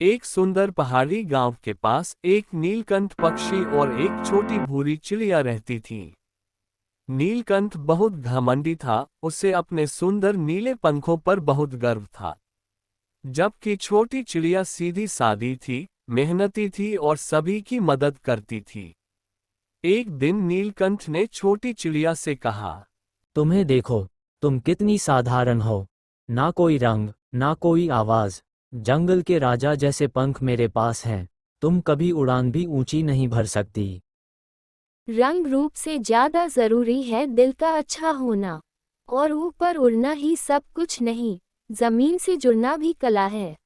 एक सुंदर पहाड़ी गांव के पास एक नीलकंठ पक्षी और एक छोटी भूरी चिड़िया रहती थी। नीलकंठ बहुत घमंडी था, उसे अपने सुंदर नीले पंखों पर बहुत गर्व था। जबकि छोटी चिड़िया सीधी सादी थी, मेहनती थी और सभी की मदद करती थी। एक दिन नीलकंठ ने छोटी चिड़िया से कहा, तुम्हें देखो, तुम कितनी साधारण हो। ना कोई रंग, ना कोई आवाज। जंगल के राजा जैसे पंख मेरे पास हैं। तुम कभी उड़ान भी ऊंची नहीं भर सकती। रंग रूप से ज्यादा जरूरी है दिल का अच्छा होना। और ऊपर उड़ना ही सब कुछ नहीं, जमीन से जुड़ना भी कला है।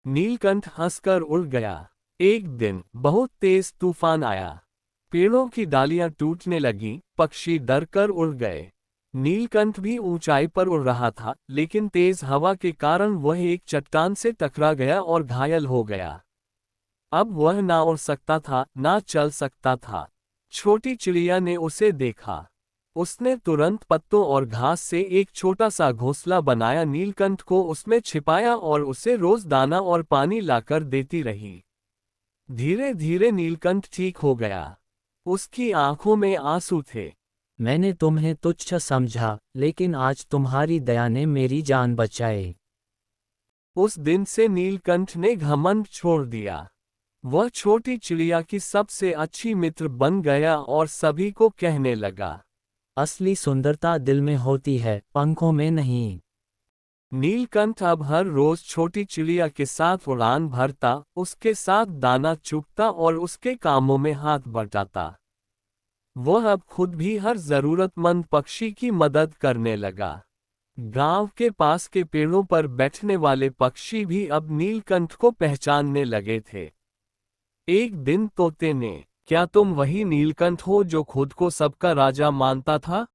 नीलकंठ हंसकर उड़ गया। एक दिन बहुत तेज तूफान आया। पेड़ों की डालियां टूटने लगीं, पक्षी डरकर उड़ गए। नीलकंठ भी ऊंचाई पर उड़ रहा था, लेकिन तेज हवा के कारण वह एक चट्टान से टकरा गया और घायल हो गया। अब वह ना उड़ सकता था, ना चल सकता था। छोटी चिड़िया ने उसे देखा। उसने तुरंत पत्तों और घास से एक छोटा सा घोंसला बनाया, नीलकंठ को उसमें छिपाया और उसे रोज दाना और पानी लाकर देती रही। धीरे धीरे नीलकंठ ठीक हो गया। उसकी आंखों में आंसू थे। मैंने तुम्हें तुच्छ समझा, लेकिन आज तुम्हारी दया ने मेरी जान बचाई। उस दिन से नीलकंठ ने घमंड छोड़ दिया। वह छोटी चिड़िया की सबसे अच्छी मित्र बन गया और सभी को कहने लगा, असली सुंदरता दिल में होती है, पंखों में नहीं। नीलकंठ अब हर रोज छोटी चिड़िया के साथ उड़ान भरता, उसके साथ दाना चुगता और उसके कामों में हाथ बटाता। वह अब खुद भी हर जरूरतमंद पक्षी की मदद करने लगा। गांव के पास के पेड़ों पर बैठने वाले पक्षी भी अब नीलकंठ को पहचानने लगे थे। एक दिन तोते ने, क्या तुम वही नीलकंठ हो जो खुद को सबका राजा मानता था?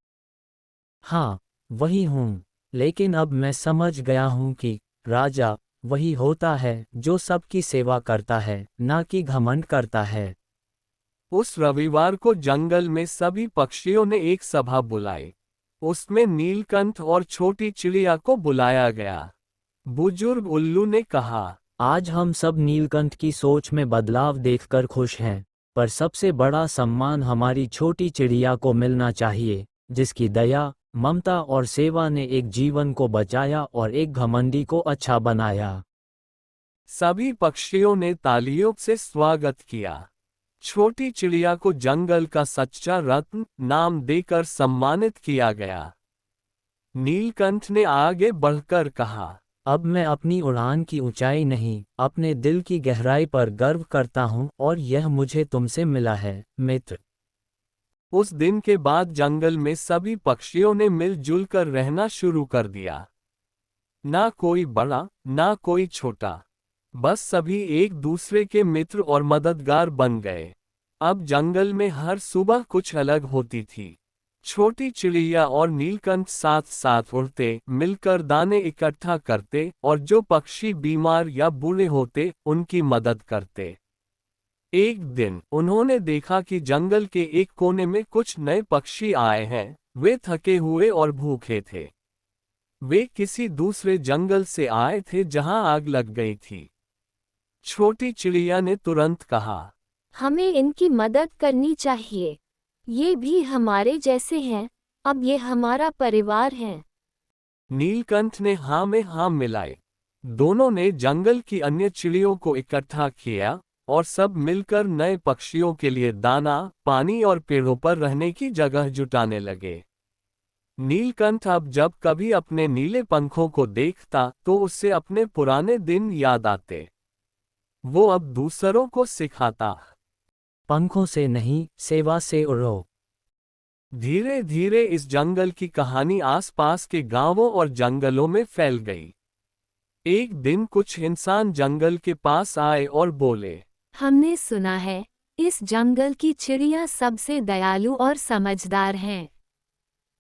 हाँ, वही हूँ। लेकिन अब मैं समझ गया हूँ कि राजा वही होता है जो सबकी सेवा करता है, ना कि घमंड करता है। उस रविवार को जंगल में सभी पक्षियों ने एक सभा बुलाई। उसमें नीलकंठ और छोटी चिड़िया को बुलाया गया। बुजुर्ग उल्लू ने कहा, आज हम सब नीलकंठ की सोच में बदलाव देखकर खुश हैं, पर सबसे बड़ा सम्मान हमारी छोटी चिड़िया को मिलना चाहिए, जिसकी दया, ममता और सेवा ने एक जीवन को बचाया और एक घमंडी को अच्छा बनाया। सभी पक्षियों ने तालियों से स्वागत किया। छोटी चिड़िया को जंगल का सच्चा रत्न नाम देकर सम्मानित किया गया। नीलकंठ ने आगे बढ़कर कहा, अब मैं अपनी उड़ान की ऊंचाई नहीं, अपने दिल की गहराई पर गर्व करता हूँ और यह मुझे तुमसे मिला है, मित्र। उस दिन के बाद जंगल में सभी पक्षियों ने मिलजुल कर रहना शुरू कर दिया। ना कोई बड़ा, ना कोई छोटा, बस सभी एक दूसरे के मित्र और मददगार बन गए। अब जंगल में हर सुबह कुछ अलग होती थी। छोटी चिड़िया और नीलकंठ साथ साथ उड़ते, मिलकर दाने इकट्ठा करते और जो पक्षी बीमार या बूढ़े होते उनकी मदद करते। एक दिन उन्होंने देखा कि जंगल के एक कोने में कुछ नए पक्षी आए हैं। वे थके हुए और भूखे थे। वे किसी दूसरे जंगल से आए थे जहां आग लग गई थी। छोटी चिड़िया ने तुरंत कहा, हमें इनकी मदद करनी चाहिए। ये भी हमारे जैसे हैं, अब ये हमारा परिवार है। नीलकंठ ने हाँ में हाँ मिलाए। दोनों ने जंगल की अन्य चिड़ियों को इकट्ठा किया और सब मिलकर नए पक्षियों के लिए दाना, पानी और पेड़ों पर रहने की जगह जुटाने लगे। नीलकंठ अब जब कभी अपने नीले पंखों को देखता तो उससे अपने पुराने दिन याद आते। वो अब दूसरों को सिखाता। पंखों से नहीं, सेवा से उड़ो। धीरे धीरे इस जंगल की कहानी आसपास के गांवों और जंगलों में फैल गई। एक दिन कुछ इंसान जंगल के पास आए और बोले, हमने सुना है, इस जंगल की चिड़िया सबसे दयालु और समझदार हैं।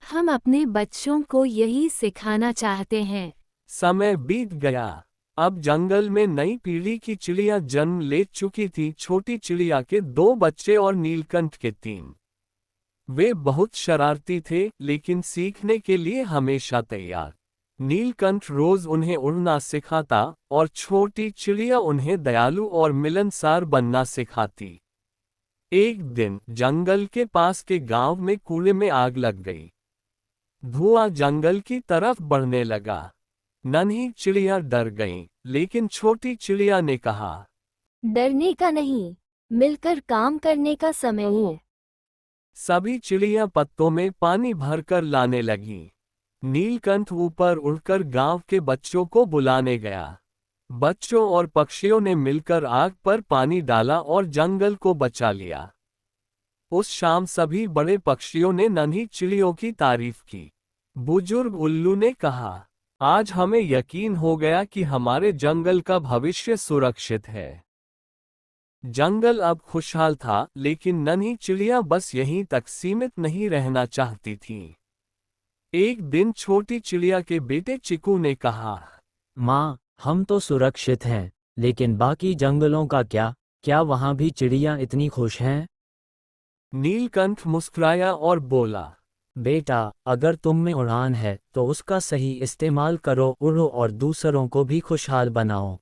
हम अपने बच्चों को यही सिखाना चाहते हैं। समय बीत गया। अब जंगल में नई पीढ़ी की चिड़िया जन्म ले चुकी थी, छोटी चिड़िया के 2 बच्चे और नीलकंठ के 3। वे बहुत शरारती थे, लेकिन सीखने के लिए हमेशा तैयार। नीलकंठ रोज उन्हें उड़ना सिखाता और छोटी चिड़िया उन्हें दयालु और मिलनसार बनना सिखाती। एक दिन जंगल के पास के गांव में कुएं में आग लग गई। धुआं जंगल की तरफ बढ़ने लगा। नन्ही चिड़िया डर गईं, लेकिन छोटी चिड़िया ने कहा, डरने का नहीं, मिलकर काम करने का समय है। सभी चिड़िया पत्तों में पानी भरकर लाने लगी। नीलकंठ ऊपर उड़कर गांव के बच्चों को बुलाने गया। बच्चों और पक्षियों ने मिलकर आग पर पानी डाला और जंगल को बचा लिया। उस शाम सभी बड़े पक्षियों ने नन्ही चिड़ियों की तारीफ की। बुजुर्ग उल्लू ने कहा, आज हमें यकीन हो गया कि हमारे जंगल का भविष्य सुरक्षित है। जंगल अब खुशहाल था, लेकिन नन्ही चिड़िया बस यहीं तक सीमित नहीं रहना चाहती थी। एक दिन छोटी चिड़िया के बेटे चिकू ने कहा, माँ, हम तो सुरक्षित हैं, लेकिन बाकी जंगलों का क्या? क्या वहाँ भी चिड़िया इतनी खुश हैं? नीलकंठ मुस्कुराया और बोला, बेटा, अगर तुम में उड़ान है तो उसका सही इस्तेमाल करो, उड़ो और दूसरों को भी खुशहाल बनाओ।